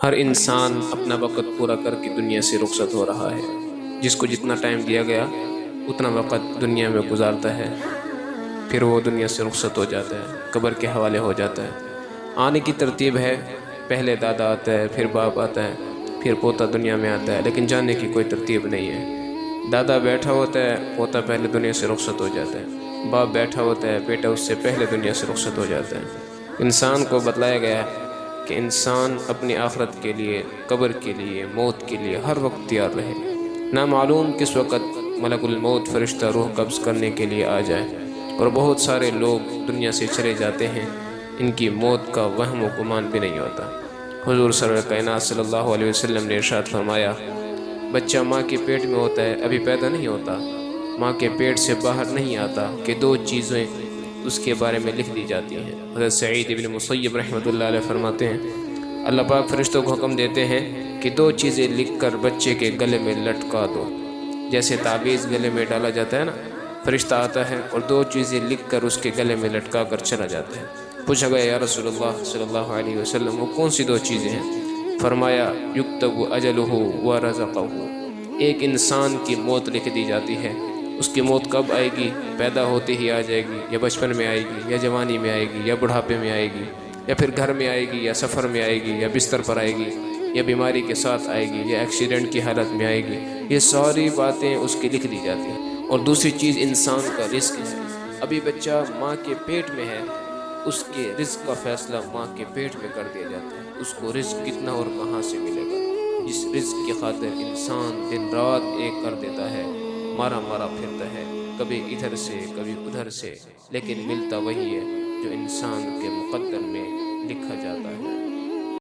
ہر انسان اپنا وقت پورا کر کے دنیا سے رخصت ہو رہا ہے۔ جس کو جتنا ٹائم دیا گیا اتنا وقت دنیا میں گزارتا ہے، پھر وہ دنیا سے رخصت ہو جاتا ہے، قبر کے حوالے ہو جاتا ہے۔ آنے کی ترتیب ہے، پہلے دادا آتا ہے، پھر باپ آتا ہے، پھر پوتا دنیا میں آتا ہے، لیکن جانے کی کوئی ترتیب نہیں ہے۔ دادا بیٹھا ہوتا ہے، پوتا پہلے دنیا سے رخصت ہو جاتا ہے، باپ بیٹھا ہوتا ہے، بیٹا اس سے پہلے دنیا سے رخصت ہو جاتا ہے۔ انسان کو بتلایا گیا ہے کہ انسان اپنی آخرت کے لیے، قبر کے لیے، موت کے لیے ہر وقت تیار رہے۔ نامعلوم کس وقت ملک الموت فرشتہ روح قبض کرنے کے لیے آ جائے، اور بہت سارے لوگ دنیا سے چلے جاتے ہیں، ان کی موت کا وہم و گمان بھی نہیں ہوتا۔ حضور سرور کائنات صلی اللہ علیہ وسلم نے ارشاد فرمایا، بچہ ماں کے پیٹ میں ہوتا ہے، ابھی پیدا نہیں ہوتا، ماں کے پیٹ سے باہر نہیں آتا کہ دو چیزیں اس کے بارے میں لکھ دی جاتی ہیں۔ حضرت سعید بن مسیب رحمۃ اللہ علیہ فرماتے ہیں، اللہ پاک فرشتوں کو حکم دیتے ہیں کہ دو چیزیں لکھ کر بچے کے گلے میں لٹکا دو۔ جیسے تعویذ گلے میں ڈالا جاتا ہے نا، فرشتہ آتا ہے اور دو چیزیں لکھ کر اس کے گلے میں لٹکا کر چلا جاتا ہے۔ پوچھا گیا، یا رسول اللہ صلی اللہ علیہ وسلم، وہ کون سی دو چیزیں ہیں؟ فرمایا، یکتب اجلہ و رزقہ، ایک انسان کی موت لکھ دی جاتی ہے۔ اس کی موت کب آئے گی؟ پیدا ہوتے ہی آ جائے گی، یا بچپن میں آئے گی، یا جوانی میں آئے گی، یا بڑھاپے میں آئے گی، یا پھر گھر میں آئے گی، یا سفر میں آئے گی، یا بستر پر آئے گی، یا بیماری کے ساتھ آئے گی، یا ایکسیڈنٹ کی حالت میں آئے گی۔ یہ ساری باتیں اس کی لکھ دی جاتی ہیں۔ اور دوسری چیز انسان کا رزق ہے۔ ابھی بچہ ماں کے پیٹ میں ہے، اس کے رزق کا فیصلہ ماں کے پیٹ میں کر دیا جاتا ہے۔ اس کو رزق کتنا اور کہاں سے ملے گا؟ جس رزق کی خاطر انسان دن رات ایک کر دیتا ہے، مارا مارا پھرتا ہے، کبھی ادھر سے کبھی ادھر سے، لیکن ملتا وہی ہے جو انسان کے مقدر میں لکھا جاتا ہے۔